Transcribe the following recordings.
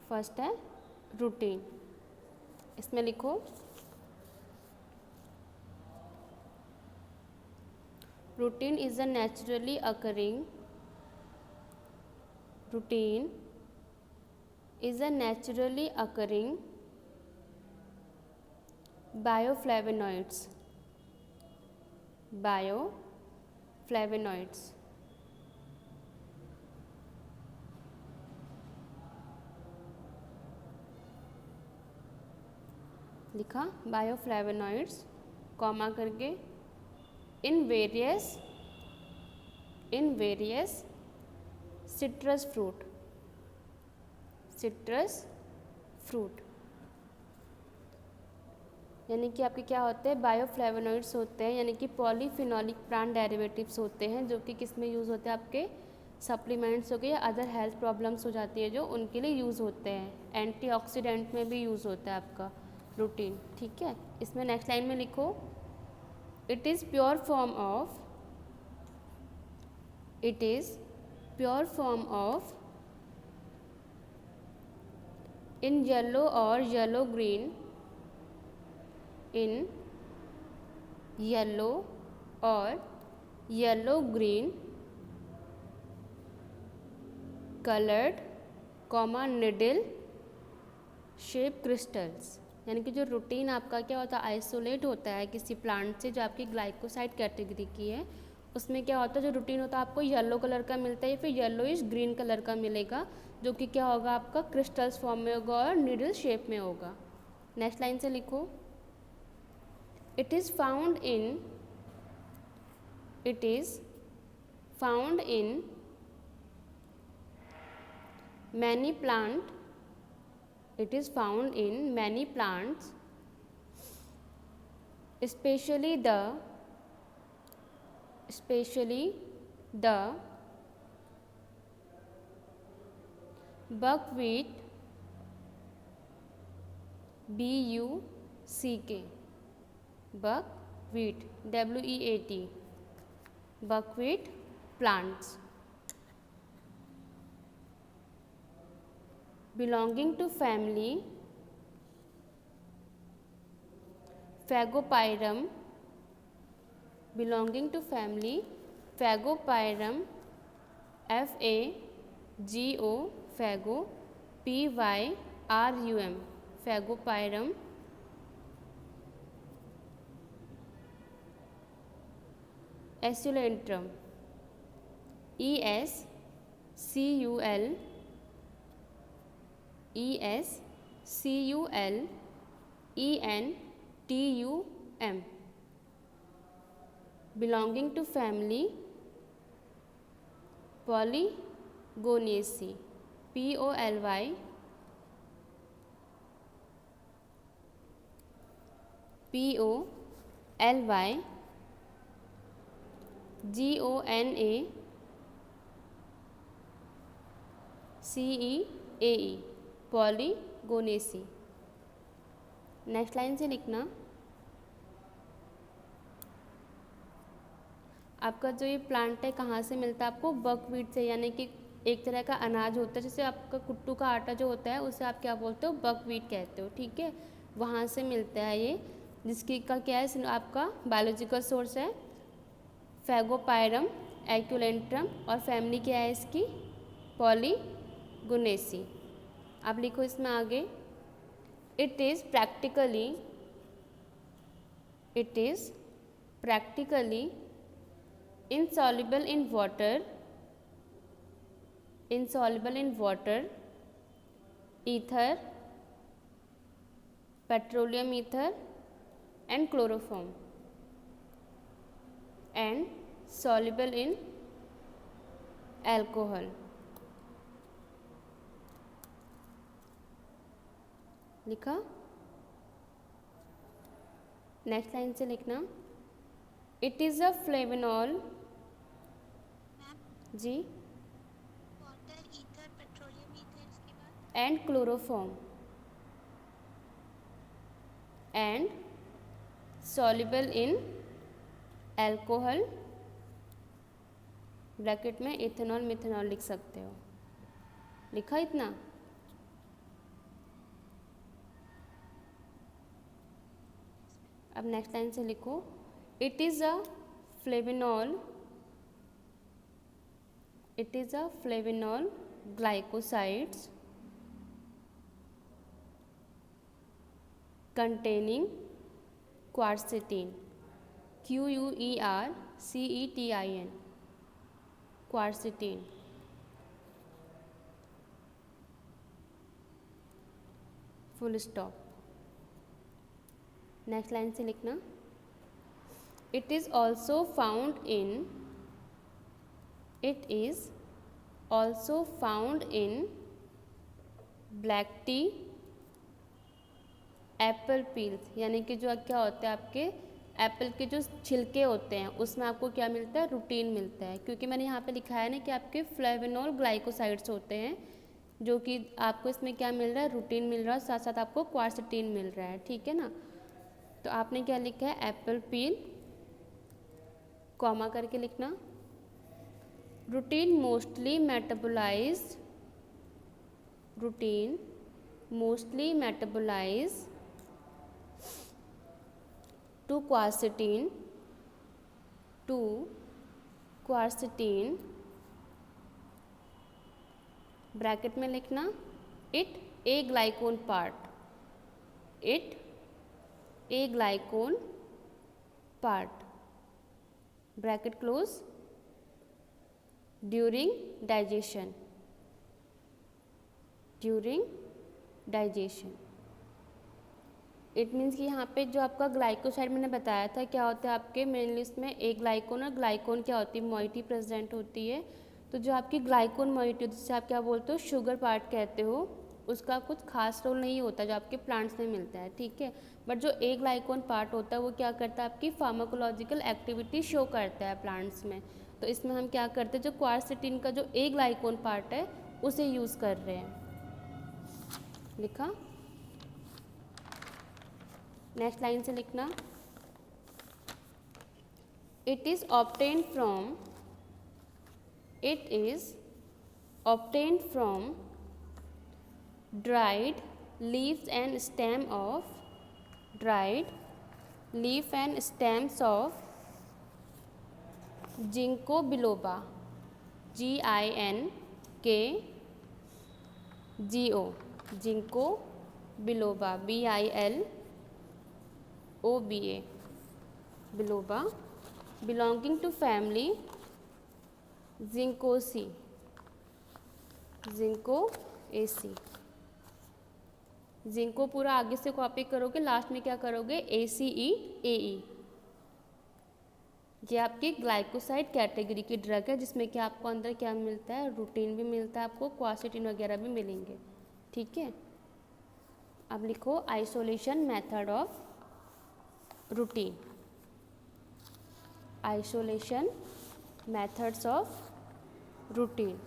First है routine, इसमें लिखो routine is a naturally occurring routine is a naturally occurring bioflavonoids लिखा bioflavonoids comma करके इन वेरियस सिट्रस फ्रूट यानी कि आपके क्या होते हैं, बायोफ्लेवोनॉइड्स होते हैं, यानी कि पॉलीफिनोलिक प्लांट डेरिवेटिव्स होते हैं जो कि किस में यूज़ होते हैं, आपके सप्लीमेंट्स हो गए या अदर हेल्थ प्रॉब्लम्स हो जाती है जो उनके लिए यूज़ होते हैं, एंटीऑक्सीडेंट में भी यूज़ होता है आपका रूटीन। ठीक है, इसमें नेक्स्ट लाइन में लिखो it is pure form of in yellow और yellow green coloured needle shape crystals. यानी कि जो रूटीन आपका क्या होता है, आइसोलेट होता है किसी प्लांट से जो आपकी ग्लाइकोसाइड कैटेगरी की है, उसमें क्या होता है जो रूटीन होता है आपको येलो कलर का मिलता है या फिर येलोइश ग्रीन कलर का मिलेगा, जो कि क्या होगा आपका क्रिस्टल्स फॉर्म में होगा और निडल शेप में होगा। नेक्स्ट लाइन से लिखो it is found in many plants especially the buckwheat buckwheat plants belonging to family Phagopyrum Phagopyrum Esculentrum ESCULENTUM belonging to family Polygonaceae POLYGONACEAE Polygonaceae. Next line से लिखना आपका जो ये प्लांट है कहाँ से मिलता है, आपको बकव्हीट से, यानी कि एक तरह का अनाज होता है जैसे आपका कुट्टू का आटा जो होता है उसे आप क्या बोलते हो, बकव्हीट कहते हो। ठीक है, वहाँ से मिलता है ये, जिसकी का क्या है आपका बायोलॉजिकल सोर्स है फैगोपायरम एस्कुलेंट्रम और फैमिली क्या है इसकी, पॉलीगोनेसी। अब लिखो इसमें आगे it is practically insoluble in water, ether, petroleum ether and chloroform, and soluble in alcohol। लिखा। नेक्स्ट लाइन से लिखना इट इज़ अ फ्लेवोनॉल जी वाटर, ईथर, पेट्रोलियम ईथर, इसके बाद and chloroform and soluble in alcohol, bracket में ethanol methanol लिख सकते हो। लिखा इतना। अब नेक्स्ट लाइन से लिखो, it is a flavonol, it is a flavonol glycosides containing quercetin, quercetin, quercetin. Full stop. Next line से लिखना, it is also found in, it is also found in black tea, apple peels, यानी कि जो क्या होता है आपके Apple के जो छिलके होते हैं उसमें आपको क्या मिलता है, रूटीन मिलता है, क्योंकि मैंने यहाँ पे लिखा है ना कि आपके फ्लेविनोल ग्लाइकोसाइड्स होते हैं जो कि आपको इसमें क्या मिल रहा है, रूटीन मिल रहा है, साथ साथ आपको क्वारसेटीन मिल रहा है, ठीक है ना। तो आपने क्या लिखा है, एप्पल पील, कॉमा करके लिखना, routine mostly metabolised, routine mostly metabolised to quercetin, to quercetin, bracket में लिखना, it A ग्लाइकोन part, it A ग्लाइकोन part, bracket close, during digestion, during digestion. It means कि यहाँ पे जो आपका ग्लाइकोसाइड मैंने बताया था क्या होता है आपके मेनली इसमें एक ग्लाइकोन, और ग्लाइकोन क्या होती है, मोइटी प्रेजेंट होती है. तो जो आपकी ग्लाइकोन मोइटी जिससे आप क्या बोलते हो शुगर पार्ट कहते हो, उसका कुछ खास रोल नहीं होता जो आपके प्लांट्स में मिलता है, ठीक है. बट जो ए ग्लाइकोन पार्ट होता है वो क्या करता है, आपकी फार्माकोलॉजिकल एक्टिविटी शो करता है प्लांट्स में. तो इसमें हम क्या करते हैं, जो क्वारसेटीन का जो ए ग्लाइकोन पार्ट है उसे यूज़ कर रहे हैं. लिखा. नेक्स्ट लाइन से लिखना, it is obtained from, it is obtained from dried leaves and stem of, dried leaf and stems of ginkgo biloba, GINKGO, ginkgo biloba, BILOBA, biloba, belonging to family Zincoaceae, Zincoaceae. Ginkgo पूरा आगे से copy करोगे, last में क्या करोगे, ACE. ये आपकी glycoside category की ड्रग है जिसमें कि आपको अंदर क्या मिलता है, रूटीन भी मिलता है, आपको क्वारसेटीन वगैरह भी मिलेंगे, ठीक है. अब लिखो isolation method of rutin, isolation methods of rutin.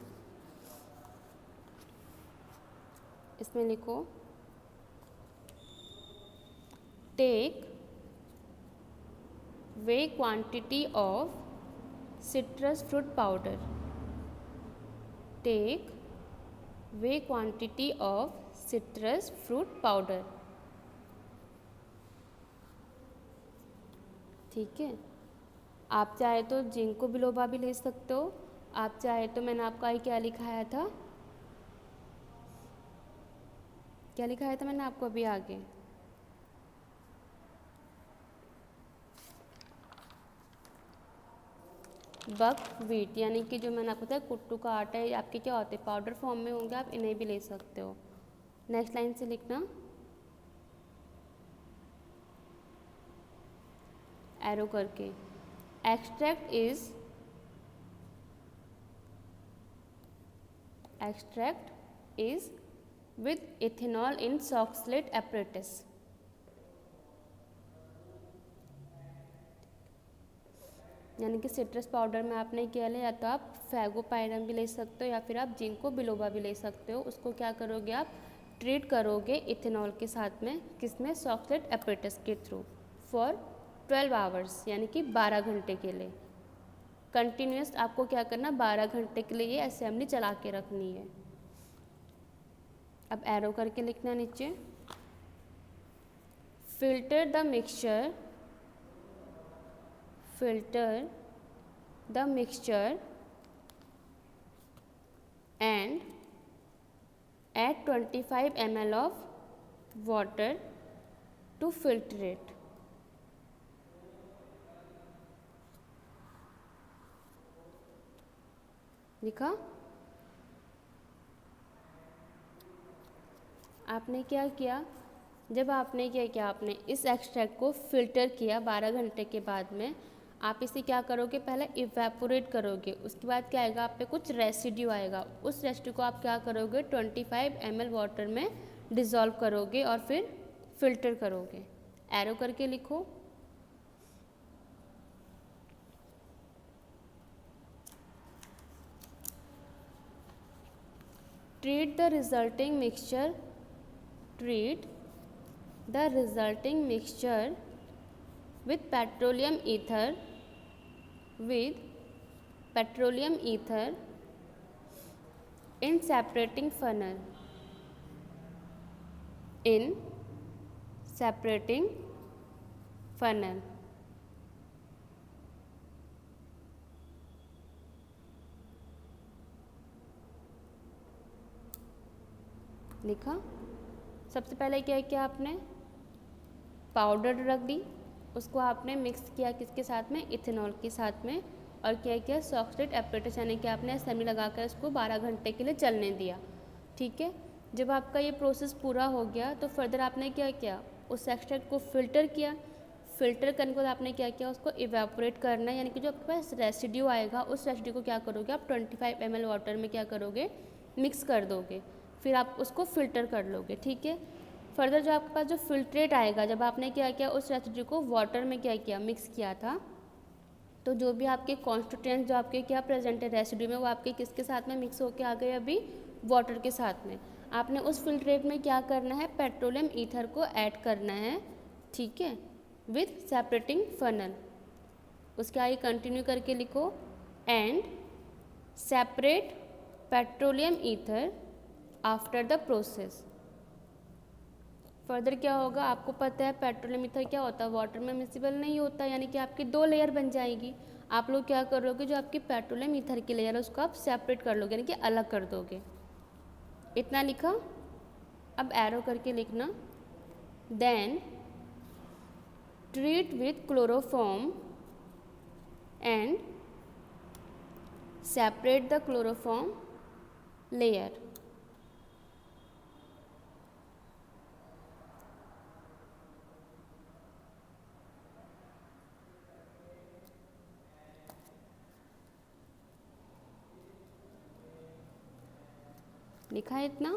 इसमें लिखो, take weighed quantity of citrus fruit powder, take weighed quantity of citrus fruit powder, ठीक है. आप चाहे तो जिंको बिलोबा भी ले सकते हो, आप चाहे तो मैंने आपका ही क्या लिखाया था, क्या लिखाया था मैंने आपको अभी आगे, बकव्हीट, यानी कि जो मैंने आपको बताया कुट्टू का आटा है, आपके क्या होते हैं पाउडर फॉर्म में होंगे, आप इन्हें भी ले सकते हो. नेक्स्ट लाइन से लिखना, एरो करके, extract is with ethanol in Soxhlet apparatus, यानी कि सिट्रस पाउडर में आपने क्या लिया, या तो आप फैगोपाइरम भी ले सकते हो या फिर आप जिंको बिलोबा भी ले सकते हो. उसको क्या करोगे, आप ट्रीट करोगे इथेनॉल के साथ में, किसमें, सॉक्सलेट एपरेटस के थ्रू, फॉर 12 आवर्स, यानी कि 12 घंटे के लिए कंटिन्यूस. आपको क्या करना, 12 घंटे के लिए ये असेंबली चला के रखनी है. अब एरो करके लिखना नीचे, filter the mixture, filter the mixture and add 25 ml of water to filter it. लिखा? आपने क्या किया, जब आपने क्या किया, आपने इस एक्सट्रैक्ट को फ़िल्टर किया 12 घंटे के बाद में, आप इसे क्या करोगे, पहले इवेपोरेट करोगे, उसके बाद क्या आएगा, आप पे कुछ रेसिड्यू आएगा, उस रेसिड्यू को आप क्या करोगे 25 ml वाटर में डिज़ोल्व करोगे और फिर फ़िल्टर करोगे। एरो करके लिखो। Treat the resulting mixture with petroleum ether in separating funnel. लिखा? सबसे पहले क्या किया, आपने पाउडर रख दी, उसको आपने मिक्स किया किसके साथ में, इथेनॉल के साथ में, और क्या किया, सॉक्सटेट एपरेटस यानी कि आपने असेंबली लगाकर उसको 12 घंटे के लिए चलने दिया। ठीक है, जब आपका ये प्रोसेस पूरा हो गया तो फर्दर आपने क्या किया, उस एक्सट्रैक्ट को फ़िल्टर किया। फ़िल्टर करने के बाद आपने क्या किया, उसको इवेपोरेट करना है, यानी कि जो आपके पास रेसिड्यू आएगा उस रेसिड्यू को क्या करोगे आप 25 ml वाटर में क्या करोगे, मिक्स कर दोगे, फिर आप उसको फ़िल्टर कर लोगे। ठीक है, फर्दर जो आपके पास जो फिल्ट्रेट आएगा, जब आपने क्या किया, उस रेसिड्यू को वाटर में क्या किया, मिक्स किया था, तो जो भी आपके कॉन्स्टिट्यूएंट्स जो आपके क्या प्रेजेंट है रेसिड्यू में, वो आपके किसके साथ में मिक्स होके आ गए, अभी वाटर के साथ में। आपने उस फिल्ट्रेट में क्या करना है, पेट्रोलियम ईथर को ऐड करना है। ठीक है, विथ सेपरेटिंग फनल। उसके आगे कंटिन्यू करके लिखो, and separate petroleum ether after the process. Further क्या होगा, आपको पता है पेट्रोलियम ईथर क्या होता है, वाटर में मिसिबल नहीं होता, यानी कि आपकी 2 लेयर बन जाएगी। आप लोग क्या करोगे, जो आपकी पेट्रोलियम ईथर की लेयर है उसको आप सेपरेट कर लोगे, यानी कि अलग कर दोगे। इतना लिखा? अब एरो करके लिखना, then treat with chloroform and separate the chloroform layer. लिखा है इतना?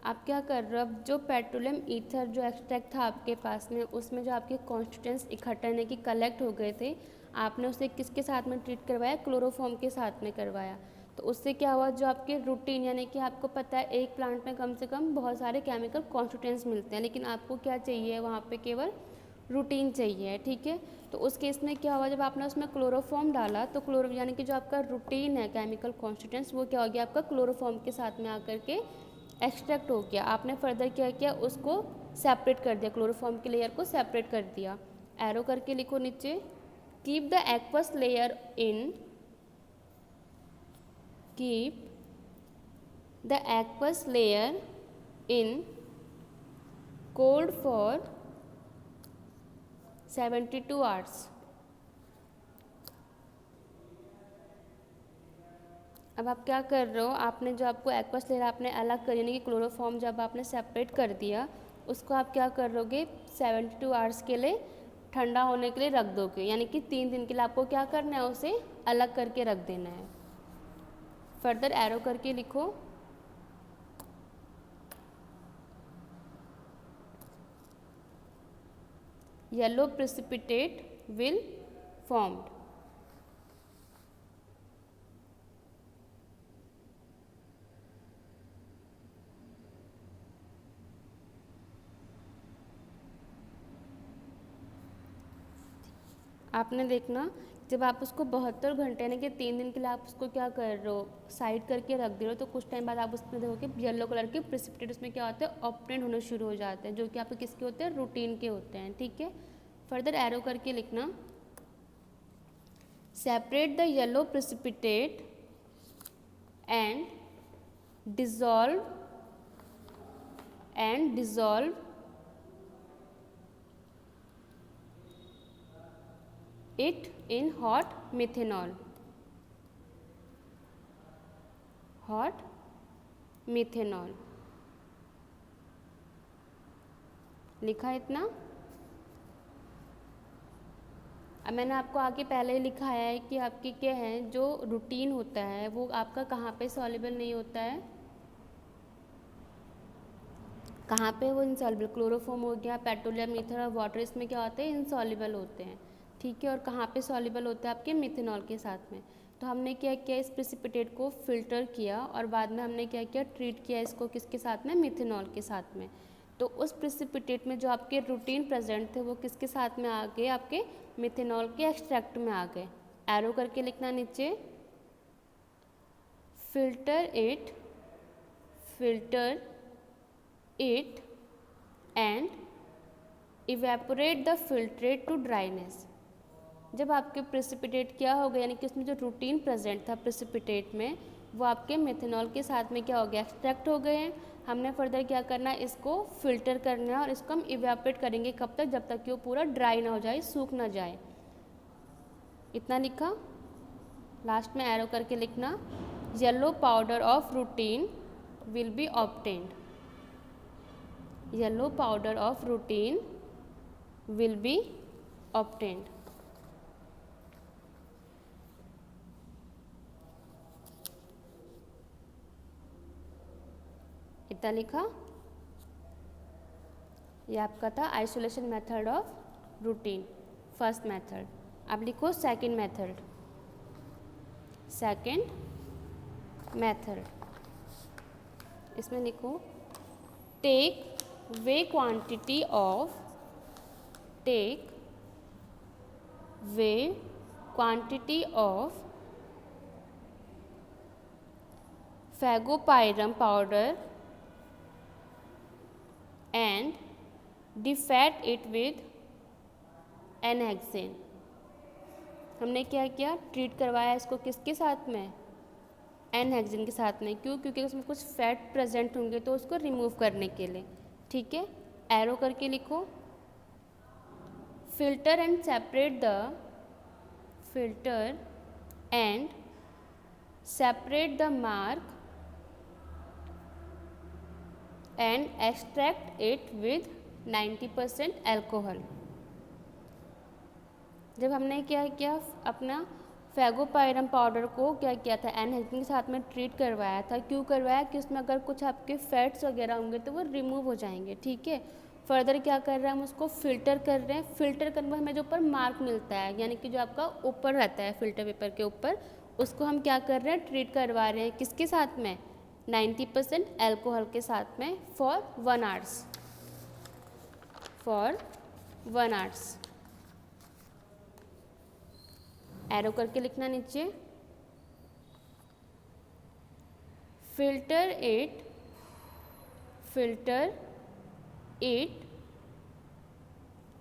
आप क्या कर रहे हो, अब जो पेट्रोलियम ईथर जो एक्सट्रैक्ट था आपके पास में, उसमें जो आपके कॉन्स्टिट्यूएंट्स इकट्ठा यानी कि कलेक्ट हो गए थे, आपने उसे किसके साथ में ट्रीट करवाया, क्लोरोफॉर्म के साथ में करवाया। तो उससे क्या हुआ, जो आपके रूटीन यानी कि आपको पता है एक प्लांट में कम से कम बहुत सारे केमिकल कॉन्स्टिट्यूएंट्स मिलते हैं, लेकिन आपको क्या चाहिए वहाँ पे, केवल रूटीन चाहिए। ठीक है, तो उस केस में क्या हुआ, जब आपने उसमें क्लोरोफॉर्म डाला तो क्लोरो यानी कि जो आपका रूटीन है केमिकल कॉन्स्टिट्यूएंट्स, वो क्या हो गया आपका क्लोरोफॉर्म के साथ में आकर के एक्सट्रैक्ट हो गया। आपने फर्दर क्या किया, उसको सेपरेट कर दिया, क्लोरोफॉर्म की लेयर को सेपरेट कर दिया। एरो करके लिखो नीचे, keep the aqueous layer in cold for 72 hours. अब आप क्या कर रहे हो, आपने जो आपको एक्वस लेयर आपने अलग कर, यानी कि क्लोरोफॉर्म जब आपने सेपरेट कर दिया, उसको आप क्या कर लोगे 72 आवर्स के लिए ठंडा होने के लिए रख दोगे, यानी कि 3 दिन के लिए आपको क्या करना है, उसे अलग करके रख देना है। फर्दर एरो करके लिखो, येलो प्रेसिपिटेट विल फॉर्म्ड। आपने देखना, जब आप उसको 72 घंटे यानी कि 3 दिन के लिए आप उसको क्या कर रहे हो, साइड करके रख दे रहे हो, तो कुछ टाइम बाद आप उसमें देखोगे येलो कलर के प्रेसिपिटेट उसमें क्या होते हैं, ऑप्टेंट होने शुरू हो जाते हैं, जो कि आपके किसके होते हैं, रूटीन के होते हैं। ठीक है, फर्दर एरो करके लिखना, separate the yellow precipitate and dissolve it in hot methanol. लिखा इतना। अब मैंने आपको आगे पहले ही लिखाया है कि आपकी क्या है, जो रूटीन होता है वो आपका कहाँ पे सॉल्युबल नहीं होता है, कहाँ पे वो इनसॉल्युबल, क्लोरोफॉर्म हो गया, पेट्रोलियम, ईथर और वाटर, इसमें क्या होते हैं, इनसॉल्युबल होते हैं, ठीक है। और कहाँ पे सॉल्युबल होता है आपके मिथेनॉल के साथ में। तो हमने क्या किया, इस प्रेसिपिटेट को फिल्टर किया और बाद में हमने क्या किया, ट्रीट किया इसको किसके साथ में, मिथेनॉल के साथ में। तो उस प्रेसिपिटेट में जो आपके रूटीन प्रेजेंट थे वो किसके साथ में आ गए, आपके मिथेनॉल के एक्सट्रैक्ट में आ गए। एरो करके लिखना नीचे, filter it and evaporate the filtrate to dryness। जब आपके प्रेसिपिटेट क्या हो गया, यानी कि उसमें जो रूटीन प्रेजेंट था प्रेसिपिटेट में वो आपके मेथनॉल के साथ में क्या हो गया, एक्सट्रैक्ट हो गए हैं। हमने फर्दर क्या करना है, इसको फिल्टर करना है और इसको हम इवेपोरेट करेंगे कब तक, जब तक कि वो पूरा ड्राई ना हो जाए, सूख ना जाए। इतना लिखा। लास्ट में एरो करके लिखना, yellow powder of rutin will be obtained. Yellow powder of rutin will be obtained. इतना लिखा। ये आपका था isolation method of rutin, first method. अब लिखो सेकंड मेथड। इसमें लिखो, take weighed quantity of phagopyrum powder and defat it with n hexane. हमने क्या किया, ट्रीट करवाया इसको किसके साथ में, एनहेक्सेन के साथ में। क्यों, क्योंकि उसमें कुछ फैट प्रेजेंट होंगे तो उसको रिमूव करने के लिए, ठीक है। एरो करके लिखो, filter and separate the mark and extract it with 90% alcohol. जब हमने क्या किया, अपना फैगोपायरम पाउडर को क्या किया था, एनहेक्सेन के साथ में ट्रीट करवाया था। क्यों करवाया, कि उसमें अगर कुछ आपके फैट्स वगैरह होंगे तो वो रिमूव हो जाएंगे, ठीक है। फर्दर क्या कर रहे हैं, हम उसको फिल्टर कर रहे हैं। फिल्टर करने में हमें जो ऊपर मार्क मिलता है, यानी कि जो आपका ऊपर रहता है फिल्टर पेपर के ऊपर, उसको हम क्या कर रहे हैं, ट्रीट करवा रहे हैं किसके साथ में, 90% एल्कोहल के साथ में, फॉर 1 आवर्स। एरो करके लिखना नीचे, filter it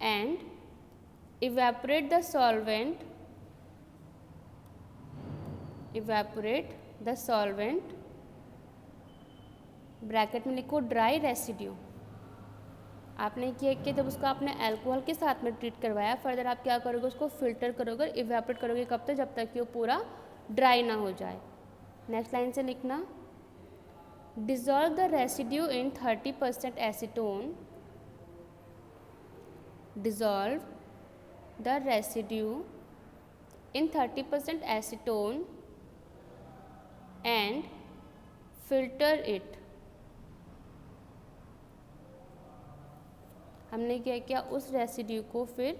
and evaporate the solvent, bracket में लिखो ड्राई रेसिड्यू। आपने किया कि जब उसको आपने अल्कोहल के साथ में ट्रीट करवाया, फर्दर आप क्या करोगे, उसको फिल्टर करोगे, इवेपोरेट करोगे कब तक, जब तक कि वो पूरा ड्राई ना हो जाए। नेक्स्ट लाइन से लिखना, dissolve the residue in 30% acetone. Dissolve the residue in 30% acetone and filter it. हमने क्या किया, उस रेसिड्यू को फिर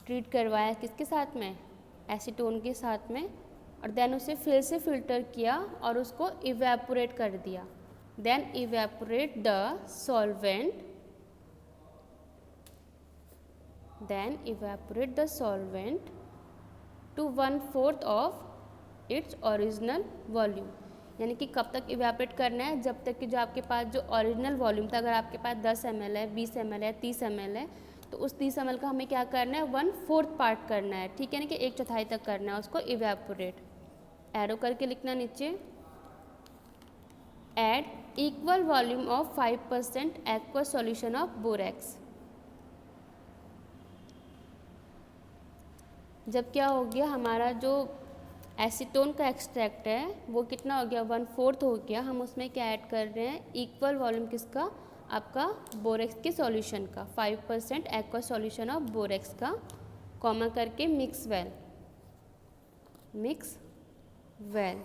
ट्रीट करवाया किसके साथ में, एसीटोन के साथ में, और देन उसे फिर से फिल्टर किया और उसको इवेपोरेट कर दिया। Then evaporate the solvent to 1/4 of its original volume. यानी कि कब तक इवेपोरेट करना है, जब तक कि जो आपके पास जो ओरिजिनल वॉल्यूम था, अगर आपके पास 10 ml है, 20 ml है, 30 ml है, तो उस 30 ml का हमें क्या करना है, 1/4 पार्ट करना है, ठीक है ना, कि 1/4 तक करना है उसको इवेपोरेट। एरो करके लिखना नीचे, add equal volume of 5% aqua solution of borax. जब क्या हो गया, हमारा जो एसीटोन का एक्सट्रैक्ट है वो कितना हो गया, 1/4 हो गया, हम उसमें क्या ऐड कर रहे हैं, इक्वल वॉल्यूम किसका, आपका बोरेक्स के सॉल्यूशन का, 5% एक्वा सॉल्यूशन ऑफ बोरेक्स का, कॉमा करके मिक्स वेल, मिक्स वेल,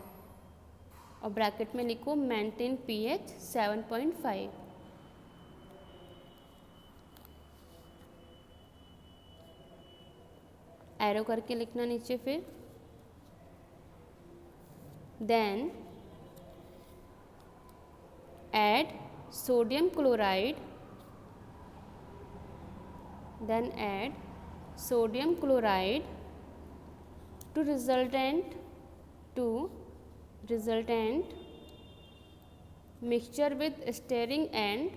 और ब्रैकेट में लिखो मेंटेन pH 7.5। एरो करके लिखना नीचे, फिर then add sodium chloride, then add sodium chloride to resultant mixture with stirring and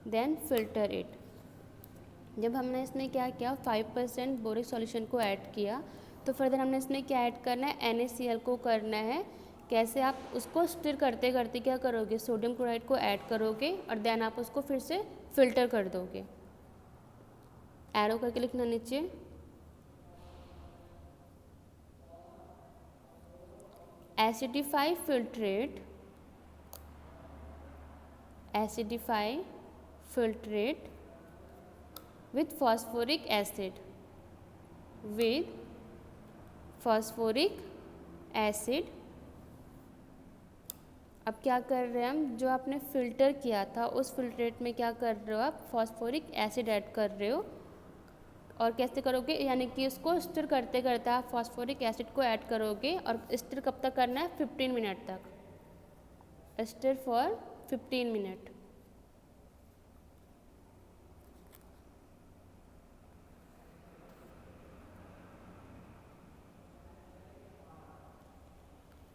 then filter it। जब हमने इसमें क्या किया, 5% बोरिक सॉल्यूशन को ऐड किया, तो फर्दर हमने इसमें क्या ऐड करना है, NaCl को करना है। कैसे, आप उसको स्टिर करते करते क्या करोगे, सोडियम क्लोराइड को ऐड करोगे और देन आप उसको फिर से फिल्टर कर दोगे। एरो करके लिखना नीचे, acidify filtrate with phosphoric acid, अब क्या कर रहे हैं हम, जो आपने फ़िल्टर किया था उस फिल्ट्रेट में क्या कर रहे हो, आप फॉस्फोरिक एसिड ऐड कर रहे हो। और कैसे करोगे, यानी कि उसको स्टिर करते करते आप फॉस्फोरिक एसिड को ऐड करोगे, और स्टिर कब तक करना है, 15 मिनट तक, स्टिर फॉर 15 मिनट।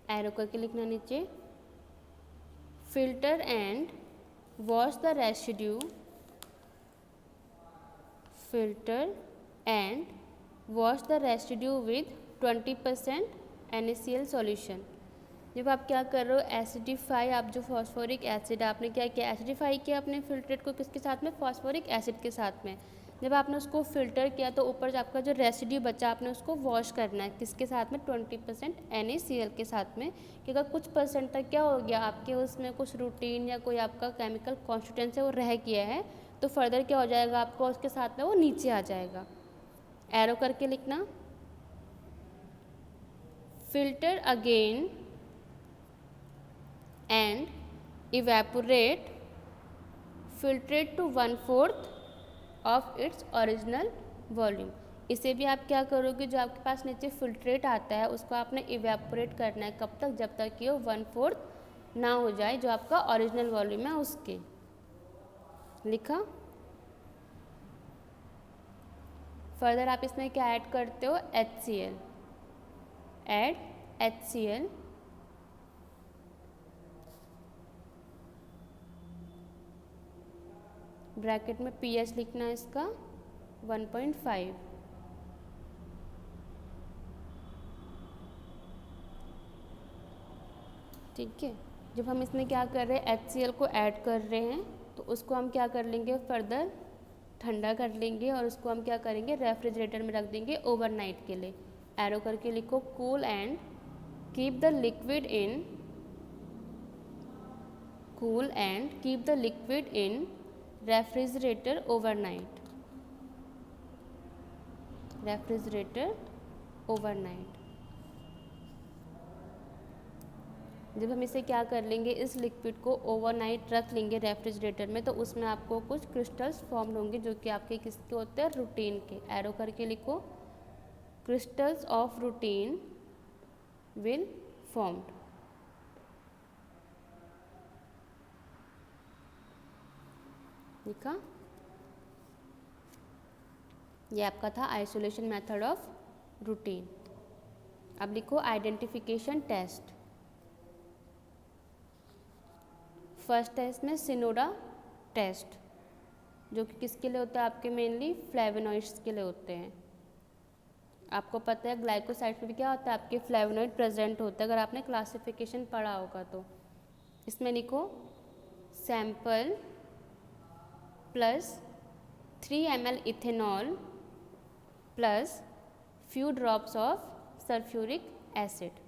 एरो करके लिखना नीचे, filter and wash the residue, with 20% NaCl solution. जब आप क्या कर रहे हो, एसिडिफाई, आप जो फॉस्फोरिक एसिड आपने क्या किया, एसिडिफाई किया अपने फिल्ट्रेट को किसके साथ में, फॉस्फोरिक एसिड के साथ में। जब आपने उसको फिल्टर किया तो ऊपर आपका जो रेसिड्यू बचा आपने उसको वॉश करना है, किसके साथ में, 20% NaCl के साथ में। कि अगर कुछ परसेंट तक क्या हो गया, आपके उसमें कुछ रूटीन या कोई आपका केमिकल कॉन्स्टिट्यूएंट्स है वो रह गया है, तो फर्दर क्या हो जाएगा, आपको उसके साथ में वो नीचे आ जाएगा। एरो करके लिखना, filter again and evaporate filtrate to 1/4 of its original volume. इसे भी आप क्या करोगे, जो आपके पास नीचे फिल्ट्रेट आता है उसको आपने इवेपोरेट करना है, कब तक, जब तक कि वो 1/4 ना हो जाए जो आपका ओरिजिनल वॉल्यूम है उसके। लिखा। फर्दर आप इसमें क्या ऐड करते हो, HCl, ऐड HCl, ब्रैकेट में pH लिखना है इसका 1.5। ठीक है। जब हम इसमें क्या कर रहे हैं, HCl को ऐड कर रहे हैं, तो उसको हम क्या कर लेंगे, फर्दर ठंडा कर लेंगे और उसको हम क्या करेंगे, रेफ्रिजरेटर में रख देंगे ओवरनाइट के लिए। एरो करके लिखो, cool and keep the liquid in refrigerator overnight. जब हम इसे क्या कर लेंगे, इस लिक्विड को ओवरनाइट रख लेंगे रेफ्रिजरेटर में, तो उसमें आपको कुछ क्रिस्टल्स फॉर्म होंगे जो कि आपके किसके होते हैं, रूटीन के। एरो करके लिखो, crystals of rutin will formed. लिखा। ये आपका था आइसोलेशन मेथड ऑफ रूटीन। अब लिखो आइडेंटिफिकेशन टेस्ट। फर्स्ट है इसमें सिनोडा टेस्ट, जो कि किसके लिए होता है, आपके मेनली फ्लेवोनॉइड्स के लिए होते हैं। आपको पता है ग्लाइकोसाइड्स में भी क्या होता है, आपके फ्लेवोनॉइड प्रेजेंट होता है, अगर आपने क्लासिफिकेशन पढ़ा होगा तो। इसमें लिखो sample plus 3 ml ethanol plus few drops of sulphuric acid.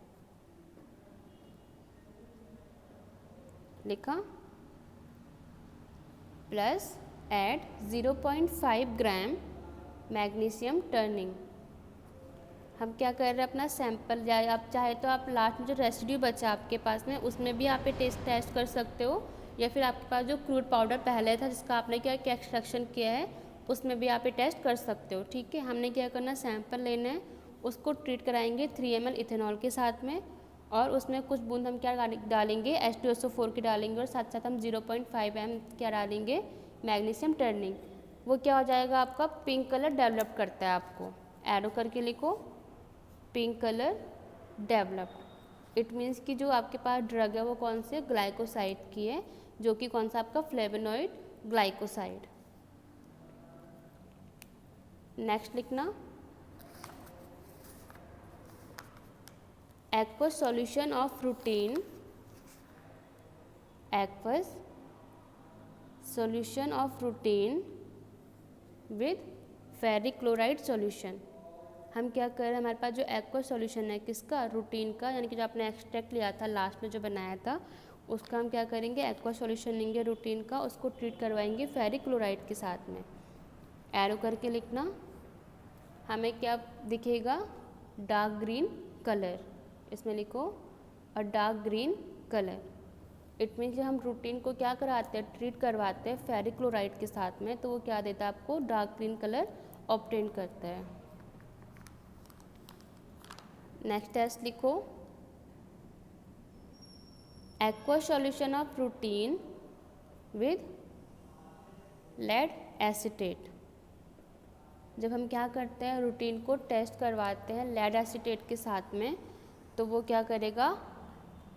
लिखा प्लस ऐड 0.5 ग्राम मैग्नीशियम टर्निंग। हम क्या कर रहे हैं, अपना सैंपल, या आप चाहे तो आप लास्ट में जो रेसिड्यू बचा आपके पास में उसमें भी आप टेस्ट कर सकते हो, या फिर आपके पास जो क्रूड पाउडर पहले था जिसका आपने क्या एक्सट्रैक्शन किया है उसमें भी आप टेस्ट कर सकते हो। ठीक है, हमने क्या करना, सैंपल लेना है, उसको ट्रीट कराएंगे 3 ml इथेनॉल के साथ में, और उसमें कुछ बूंद हम क्या डालेंगे, H2SO4 की डालेंगे, और साथ साथ हम 0.5 m क्या डालेंगे, मैग्नीशियम टर्निंग। वो क्या हो जाएगा, आपका पिंक कलर डेवलप करता है। आपको एरो करके लिखो pink colour developed. It means कि जो आपके पास ड्रग है वो कौन से, ग्लाइकोसाइड की है, जो कि कौन सा आपका फ्लेवोनॉइड ग्लाइकोसाइड। नेक्स्ट लिखना aqueous solution of routine, aqueous solution of rutin with ferric chloride solution. हम क्या कर रहे हैं, हमारे पास जो एक्वा सॉल्यूशन है किसका, रूटीन का, यानी कि जो आपने एक्सट्रैक्ट लिया था लास्ट में जो बनाया था उसका हम क्या करेंगे, एक्वा सॉल्यूशन लेंगे रूटीन का, उसको ट्रीट करवाएंगे फेरिक क्लोराइड के साथ में। एरो करके लिखना, हमें क्या दिखेगा, डार्क ग्रीन कलर। इसमें लिखो अ dark green colour. It means हम रूटीन को क्या कराते हैं, ट्रीट करवाते हैं फेरिक क्लोराइड के साथ में, तो वो क्या देता है आपको, डार्क ग्रीन कलर ऑब्टेन करता है। नेक्स्ट टेस्ट लिखो aqua solution of rutin with lead acetate. जब हम क्या करते हैं, रूटीन को टेस्ट करवाते हैं लेड एसीटेट के साथ में, तो वो क्या करेगा,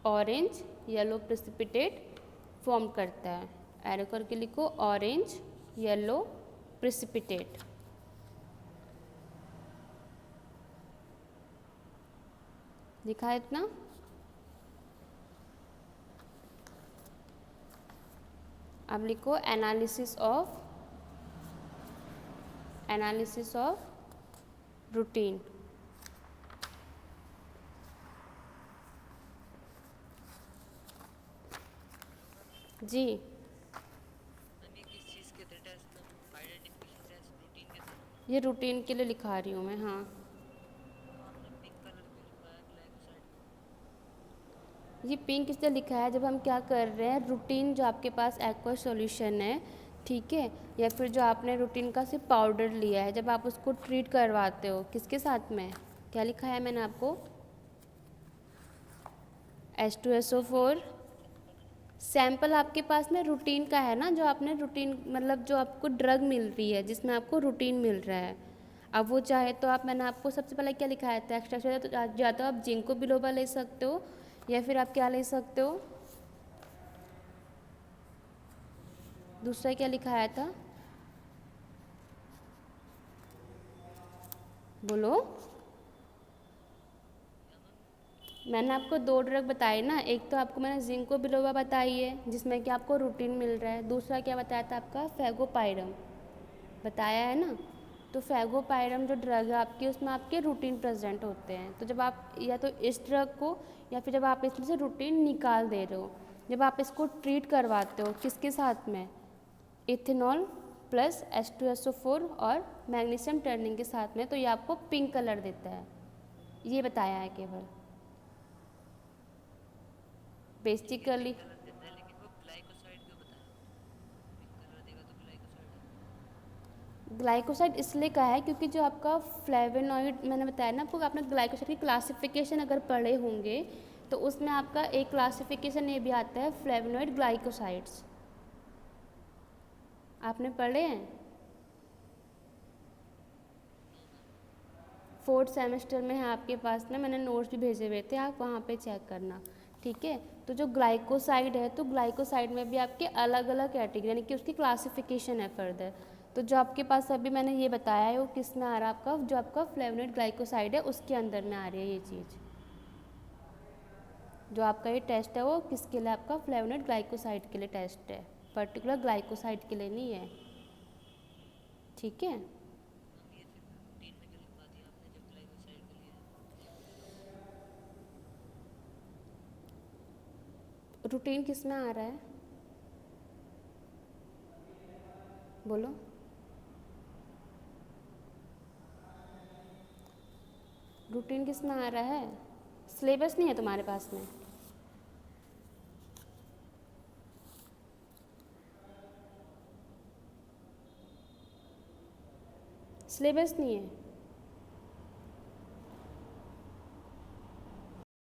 ऑरेंज येलो प्रेसिपिटेट फॉर्म करता है। एरो करके लिखो ऑरेंज येलो प्रेसिपिटेट। लिखा है इतना। अब लिखो एनालिसिस ऑफ रूटीन। जी किस चीज़ के थे टेस्ट, आइडेंटिफिकेशन टेस्ट रूटीन के थे। ये रूटीन के लिए लिखा रही हूँ मैं। हाँ, आपने पिंक कलर क्यों लिखा है ग्लाइकोसाइड को? ये पिंक इसलिए लिखा है, जब हम क्या कर रहे हैं, रूटीन जो आपके पास एक्वा सॉल्यूशन है, ठीक है, या फिर जो आपने रूटीन का सिर्फ पाउडर लिया है, जब आप उसको ट्रीट करवाते हो किसके साथ में, क्या लिखा है मैंने आपको, H2SO4। सैंपल आपके पास में रूटीन का है ना, जो आपने रूटीन मतलब जो आपको ड्रग मिल रही है जिसमें आपको रूटीन मिल रहा है। अब वो चाहे तो आप, मैंने आपको सबसे पहले क्या लिखाया था, एक्स्ट्रा, तो या तो आप जिंको बिलोबा ले सकते हो, या फिर आप क्या ले सकते हो, दूसरा क्या लिखाया था, बोलो। मैंने आपको 2 ड्रग बताई ना, एक तो आपको मैंने जिंको बिलोबा बताई है जिसमें कि आपको रूटीन मिल रहा है, दूसरा क्या बताया था आपका, फेगोपाइरम बताया है ना। तो फेगोपाइरम जो ड्रग है आपकी, उसमें आपके रूटीन प्रेजेंट होते हैं। तो जब आप या तो इस ड्रग को, या फिर जब आप इसमें से रूटीन निकाल दे रहे हो, जब आप इसको ट्रीट करवाते हो किसके साथ में, इथेनॉल प्लस H2SO4 और मैग्नीशियम टर्निंग के साथ में, तो ये आपको पिंक कलर देता है। ये बताया है केवल बेसिकली। कलर देता है, लेकिन वो ग्लाइकोसाइड क्यों बताया? पिंक कलर देगा तो ग्लाइकोसाइड है। ग्लाइकोसाइड इसलिए का है क्योंकि जो आपका फ्लेवोनॉइड मैंने बताया ना आपको, आपने ग्लाइकोसाइड की क्लासिफिकेशन अगर पढ़े होंगे तो उसमें आपका एक क्लासिफिकेशन ये भी आता है फ्लेवोनॉइड ग्लाइकोसाइड्स। आपने पढ़े हैं 4th सेमेस्टर में है आपके पास में, मैंने नोट्स भी भेजे हुए थे, आप वहाँ पे चेक करना। ठीक है। तो जो ग्लाइकोसाइड है, तो ग्लाइकोसाइड में भी आपके अलग अलग कैटेगरी यानी कि उसकी क्लासिफिकेशन है फर्दर। तो जो आपके पास अभी मैंने ये बताया है वो किस में आ रहा है आपका, जो आपका फ्लेवोनोइड ग्लाइकोसाइड है उसके अंदर में आ रही है ये चीज़। जो आपका ये टेस्ट है वो किसके लिए, आपका फ्लेवोनोइड ग्लाइकोसाइड के लिए टेस्ट है, पर्टिकुलर ग्लाइकोसाइड के लिए नहीं है। ठीक है। मैम ये फिर रूटीन में क्यों लिखवा दिया आपने जब ग्लाइकोसाइड के लिए है? रूटीन किस में आ रहा है, बोलो। रूटीन किस में आ रहा है, सिलेबस नहीं है तुम्हारे पास में। सिलेबस नहीं है।